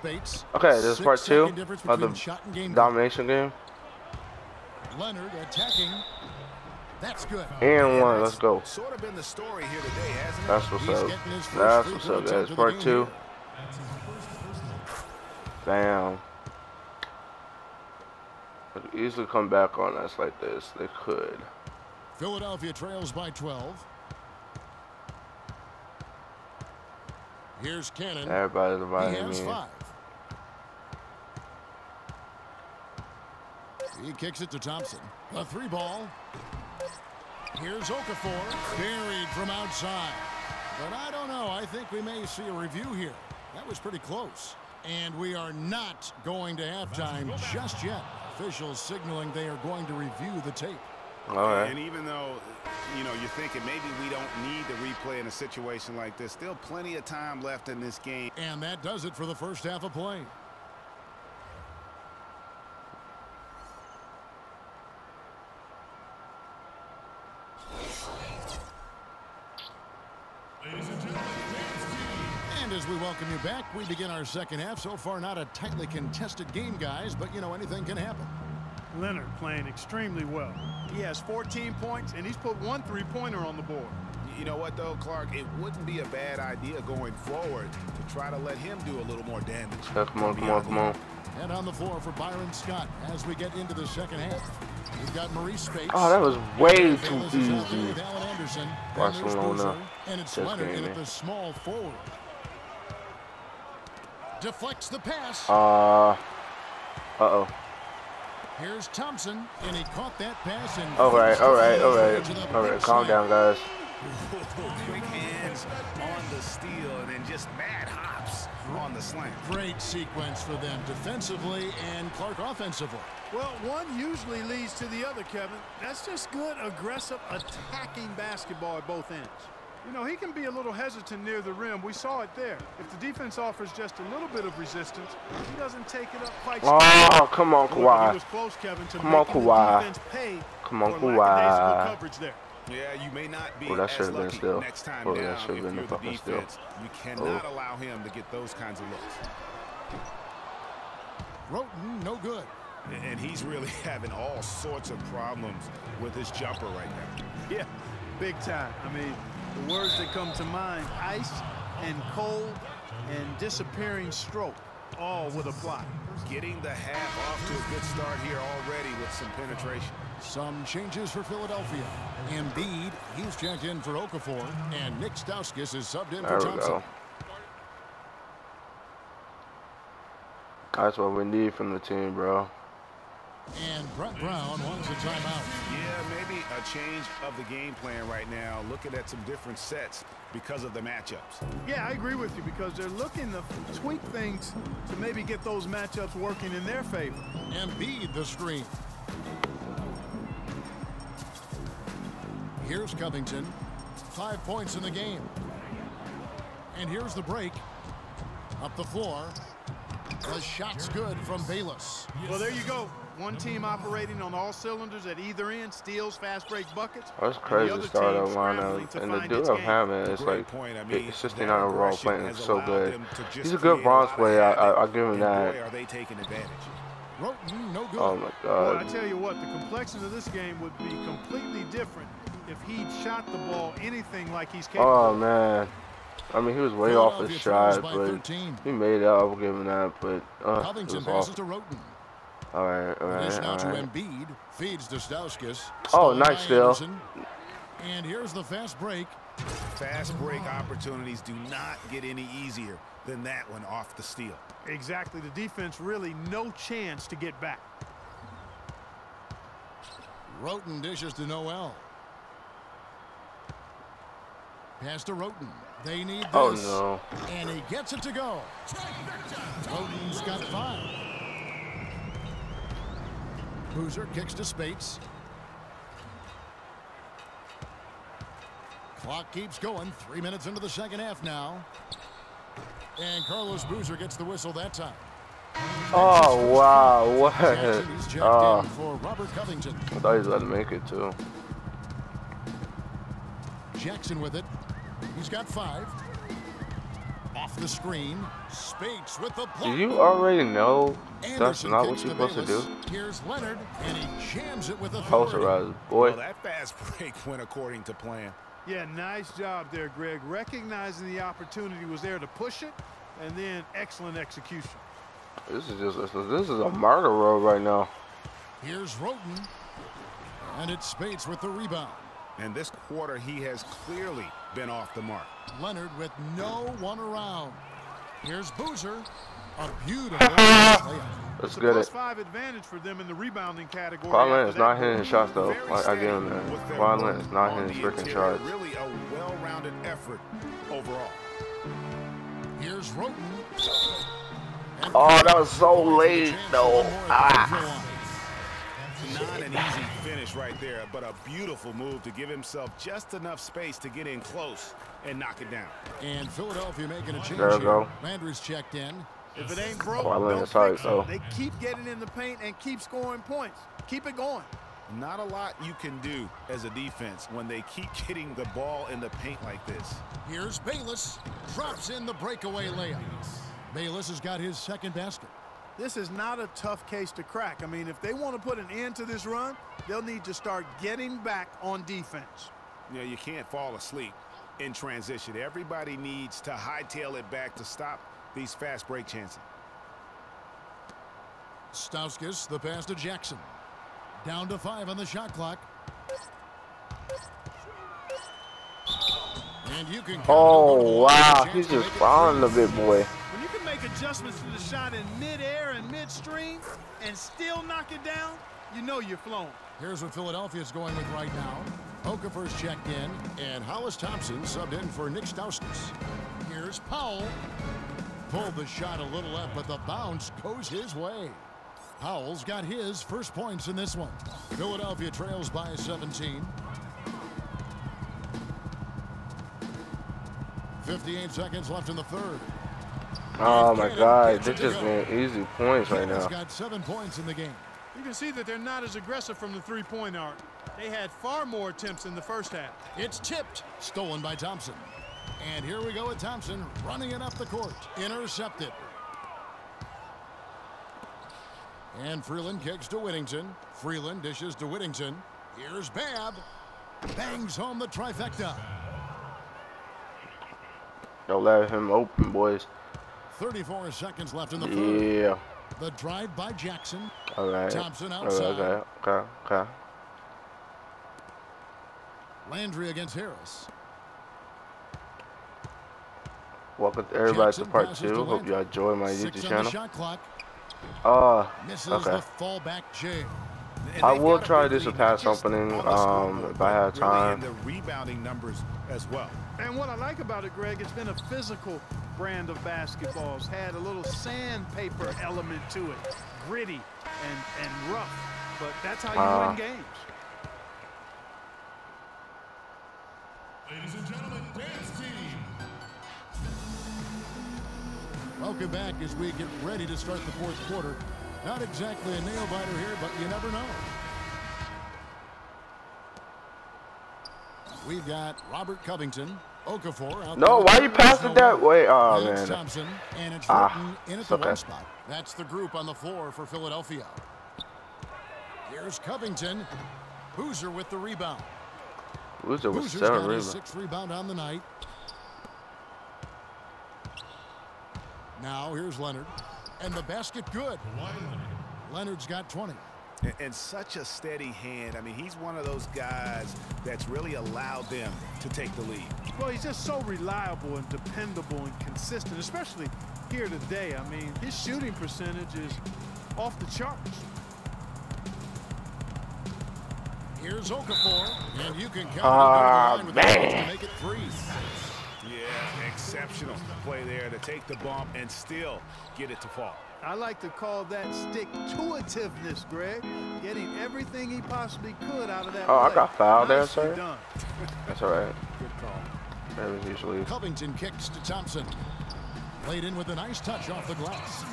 Spates. Okay, this is part 2 of the shot and game domination game. Leonard attacking. That's good. And 1, let's go. Sort of been the story here today, hasn't it? That's what's up. That's what's up, guys. Part 2. Damn. They could easily come back on us like this. They could. Philadelphia trails by 12. Here's Cannon. Everybody's inviting me. 5. He kicks it to Thompson. A 3 ball. Here's Okafor. Buried from outside. But I don't know. I think we may see a review here. That was pretty close. And we are not going to halftime just yet. Officials signaling they are going to review the tape. All right. And even though, you know, you're thinking maybe we don't need the replay in a situation like this, still plenty of time left in this game. And that does it for the first half of play. And as we welcome you back, we begin our second half. So far, not a tightly contested game, guys, but, you know, anything can happen. Leonard playing extremely well. He has 14 points, and he's put 1 3-pointer on the board. You know what, though, Clark? It wouldn't be a bad idea going forward to try to let him do a little more damage. Come on, come on, come on. And on the floor for Byron Scott as we get into the second half. We've got Maurice Spates. Oh, that was way too easy. Barcelona. And it's Leonard in at the small forward. Deflects the pass. Uh-oh. Here's Thompson, and he caught that pass. And all right. Calm down, guys. Quick hands on the steal, and then just mad hops on the slant. Great sequence for them defensively and Clark offensively. Well, one usually leads to the other, Kevin. That's just good, aggressive, attacking basketball at both ends. You know, he can be a little hesitant near the rim. We saw it there. If the defense offers just a little bit of resistance, he doesn't take it up quite so Oh, come on, Kawhi. He was close, Kevin, to come on, Kawhi. Come on, Kawhi. Coverage there. Yeah, you may not be that as lucky still. next time That down should if have been you're the the defense. still. You cannot allow him to get those kinds of looks. Roten, no good. And he's really having all sorts of problems with his jumper right now. Yeah, big time. I mean, the words that come to mind, ice and cold and disappearing stroke, all would apply. Getting the half off to a good start here already with some penetration. Some changes for Philadelphia. Embiid, he's checked in for Okafor, and Nick Stauskas is subbed in for Thompson. Go. That's what we need from the team, bro. And Brett Brown wants a timeout. Yeah, maybe a change of the game plan right now, looking at some different sets because of the matchups. Yeah, I agree with you because they're looking to tweak things to maybe get those matchups working in their favor. Embiid the screen. Here's Covington. 5 points in the game. And here's the break. Up the floor. The shot's good from Bayless. Well, there you go. One team operating on all cylinders at either end, steals, fast break buckets. That's crazy to start that lineup. And the dude of Hammond is like, it's 69 overall playing so good. He's a good bronze player. I'll give him that. Are they taking advantage? Roten, no good. Oh my God. Well, I tell you what, the complexion of this game would be completely different if he'd shot the ball anything like he's capable. Oh man. I mean, he was way off his shot, but he made it. I'll give him that. But Covington passes to Roten. All right. Now to Embiid, feeds to Stauskas. Oh, nice steal. And here's the fast break. Fast break opportunities do not get any easier than that one off the steal. Exactly. The defense really no chance to get back. Roten dishes to Noel. Pass to Roten. They need this. Oh no. And he gets it to go. Roten's got 5. Boozer kicks to Spates. Clock keeps going. 3 minutes into the second half now. And Carlos Boozer gets the whistle that time. Oh wow, what? He's checked in for Robert Covington. I thought he was about to make it too. Jackson with it. He's got 5. Off the screen, Spates with the block. Do you already know that's Anderson not what you're supposed to do? Here's Leonard, and he jams it with authority. Posterize, boy. Well, that fast break went according to plan. Yeah, nice job there, Greg. Recognizing the opportunity was there to push it, and then excellent execution. This is a murder road right now. Here's Roten, and it's Spates with the rebound. And this quarter, he has clearly been off the mark. Leonard with no one around. Here's Boozer. A beautiful layup. Let's get it. +5 advantage for them in the rebounding category. Violent is not hitting shots though. I give him that. Violent is not hitting freaking shots. Really a well-rounded effort overall. Here's Roten. Oh, that was so late though. Not an easy finish right there, but a beautiful move to give himself just enough space to get in close and knock it down. And Philadelphia making a change. There we go. Landry's checked in. If it ain't broke, Violent don't is fix hard, it. They keep getting in the paint and keep scoring points. Keep it going. Not a lot you can do as a defense when they keep getting the ball in the paint like this. Here's Bayless. Drops in the breakaway layup. Bayless has got his second basket. This is not a tough case to crack. I mean, if they want to put an end to this run, they'll need to start getting back on defense. Yeah, you can't fall asleep in transition. Everybody needs to hightail it back to stop these fast break chances. Stauskas, the pass to Jackson. Down to 5 on the shot clock. And you can oh, wow. He's just fouling the big boy. When you can make adjustments to the shot in midair and midstream and still knock it down, you know you're flowing. Here's what Philadelphia's going with right now. Okafor's checked in, and Hollis Thompson subbed in for Nick Stauskas. Here's Powell. Pulled the shot a little left, but the bounce goes his way. Powell's got his first points in this one. Philadelphia trails by 17. 58 seconds left in the third. Oh my God, they're just getting easy points right now. He's got 7 points in the game. You can see that they're not as aggressive from the three-point arc. They had far more attempts in the first half. It's tipped, stolen by Thompson. And here we go with Thompson running it up the court. Intercepted. And Freeland kicks to Whittington. Freeland dishes to Whittington. Here's Babb. Bangs home the trifecta. Don't let him open, boys. 34 seconds left in the third. Yeah. The drive by Jackson. All right. Thompson outside. Okay. Landry against Harris. Welcome to everybody Jackson to part 2. Hope you enjoy my YouTube channel. Shot clock. Misses the fallback jam. I will try this with pass opening if I have time. The rebounding numbers as well. And what I like about it, Greg, it's been a physical brand of basketball. It's had a little sandpaper element to it. Gritty and rough. But that's how you win games. Ladies and gentlemen, dance team. Welcome back as we get ready to start the fourth quarter. Not exactly a nail-biter here, but you never know. We've got Robert Covington, Okafor. Out no, why you passing that way? Oh, man. Thompson, and it's Roten in at the okay. one spot. That's the group on the floor for Philadelphia. Here's Covington. Boozer with the rebound. Boozer with Boozer's 7 got his rebounds. 6th rebound on the night. Now here's Leonard. And the basket good. Leonard's got 20. And such a steady hand. I mean, he's one of those guys that's really allowed them to take the lead. Well, he's just so reliable and dependable and consistent, especially here today. I mean, his shooting percentage is off the charts. Here's Okafor, and you can count on the line with the to make it 3. Yeah, exceptional play there to take the bump and still get it to fall. I like to call that stick-to-itiveness, Greg. Getting everything he possibly could out of that play. I got fouled there, Nicely sir. done. That's all right. Good call. That was usually. Covington kicks to Thompson. Played in with a nice touch off the glass.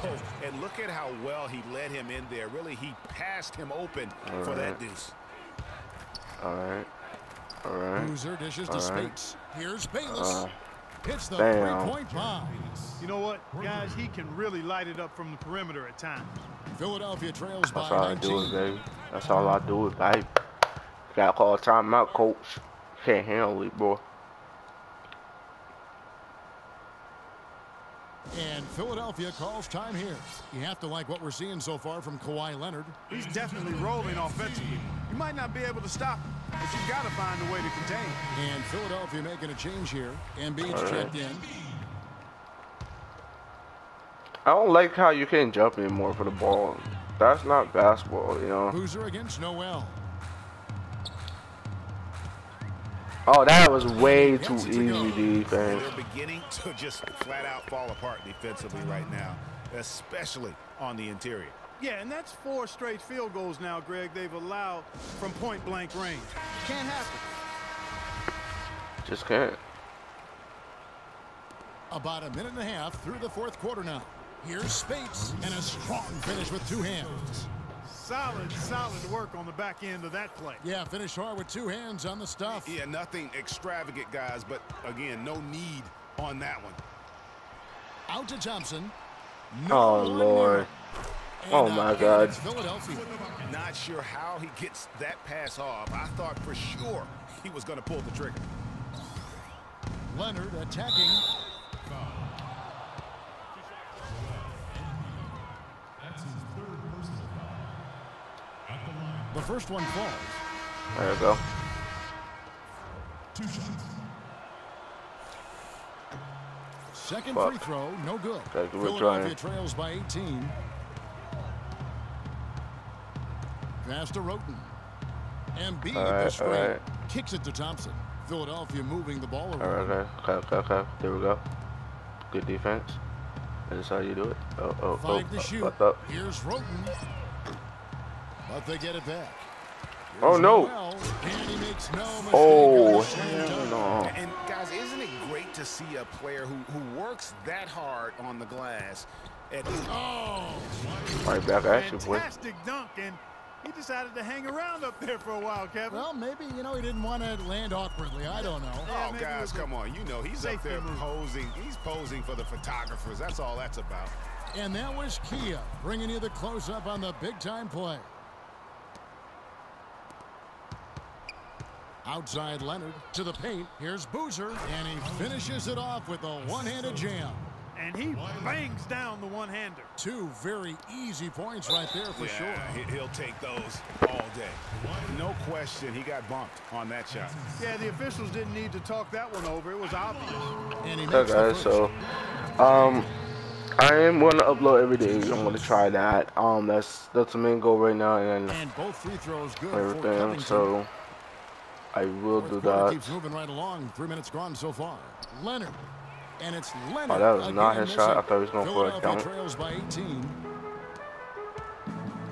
Oh, and look at how well he led him in there. Really, he passed him open for that deuce. All right. Boozer dishes to Spates. Here's Bayless. hits the Damn. three-point bomb. You know what, guys? He can really light it up from the perimeter at times. Philadelphia trails by That's all 19. I do, baby. That's all I do, baby. Gotta call a timeout, coach. Can't handle it, boy. And Philadelphia calls time here. You have to like what we're seeing so far from Kawhi Leonard. He's definitely rolling offensively. You might not be able to stop him, but you've got to find a way to contain him. And Philadelphia making a change here. Embiid's checked in. I don't like how you can't jump anymore for the ball. That's not basketball, you know. Boozer against Noel. Oh, that was way too easy defense. They're beginning to just flat out fall apart defensively right now, especially on the interior. Yeah, and that's 4 straight field goals now, Greg, they've allowed from point-blank range. Can't happen. Just can't. About a minute and a half through the fourth quarter now. Here's Spates and a strong finish with 2 hands. Solid work on the back end of that play. Yeah, finish hard with 2 hands on the stuff. Yeah, nothing extravagant, guys, but again, no need on that one. Out to Thompson. Oh, Lord. Oh, my God. Philadelphia. Not sure how he gets that pass off. I thought for sure he was going to pull the trigger. Leonard attacking. The first one falls. There you go. 2 shots. Second free throw, no good. Okay, Philadelphia trails by 18. Pass to Roten. Embiid the screen. Kicks it to Thompson. Philadelphia moving the ball around. Okay. There we go. Good defense. That's how you do it. 5 to shoot. Up. Here's Roten. But they get it back. Oh, no. And he makes no mistake. Oh, hell no. And, guys, isn't it great to see a player who works that hard on the glass? Right back at you, boy. Fantastic dunk, and he decided to hang around up there for a while, Kevin. Well, maybe, he didn't want to land awkwardly. I don't know. Oh, guys, come on. He's up there posing. He's posing for the photographers. That's all that's about. And that was Kia bringing you the close-up on the big-time play. Outside Leonard to the paint. Here's Boozer, and he finishes it off with a one-handed jam. And he bangs down the one-hander. 2 very easy points right there for sure. He'll take those all day. No question, he got bumped on that shot. Yeah, the officials didn't need to talk that one over. It was obvious. And he Okay, guys, so I am going to upload every day. I'm going to try that. That's the main goal right now, and both free throws good everything. So I will do that. Keeps moving right along. 3 minutes gone so far. Leonard. And it's Leonard. Oh, that was not his shot. I thought he was going for a dunk. Trails by 18.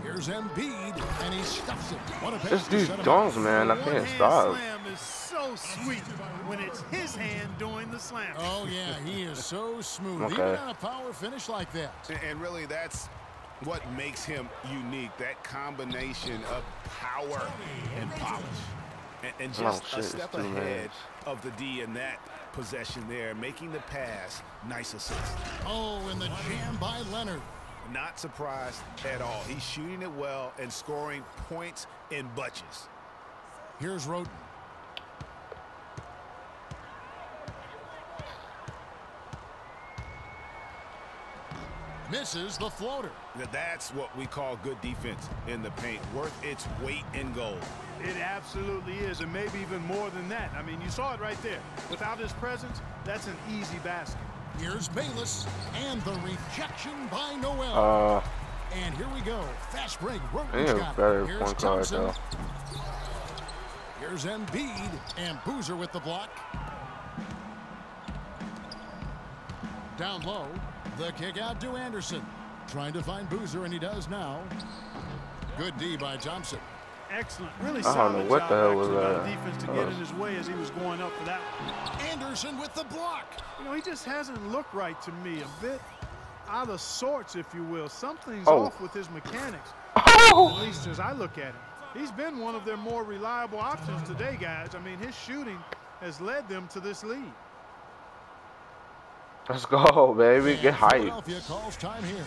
Here's Embiid, and he stuffs it. What a pass. It's these dunks, man. I can't stop. Slam is so sweet when it's his hand doing the slam. Oh, yeah, he is so smooth. Okay. Even on a power finish like that. And really, that's what makes him unique, that combination of power and polish. And just a step ahead of the D in that possession there, making the pass. Nice assist. Oh, and the jam by Leonard. Not surprised at all. He's shooting it well and scoring points in bunches. Here's Roten. Misses the floater. That's what we call good defense in the paint, worth its weight in gold. It absolutely is, and maybe even more than that. I mean, you saw it right there. Without his presence, that's an easy basket. Here's Bayless, and the rejection by Noel. And here we go. Fast break. Roten's got it. Here's Thompson. Here's Embiid, and Boozer with the block. Down low. The kick out to Anderson. Trying to find Boozer, and he does now. Good D by Thompson. Excellent. Really solid. I don't know what the hell was that. Defense to get in his way as he was going up for that one. Anderson with the block. He just hasn't looked right to me. A bit out of sorts, if you will. Something's off with his mechanics. At least as I look at him. He's been one of their more reliable options today, guys. I mean, his shooting has led them to this lead. Let's go, baby. Get hyped. Philadelphia calls time here.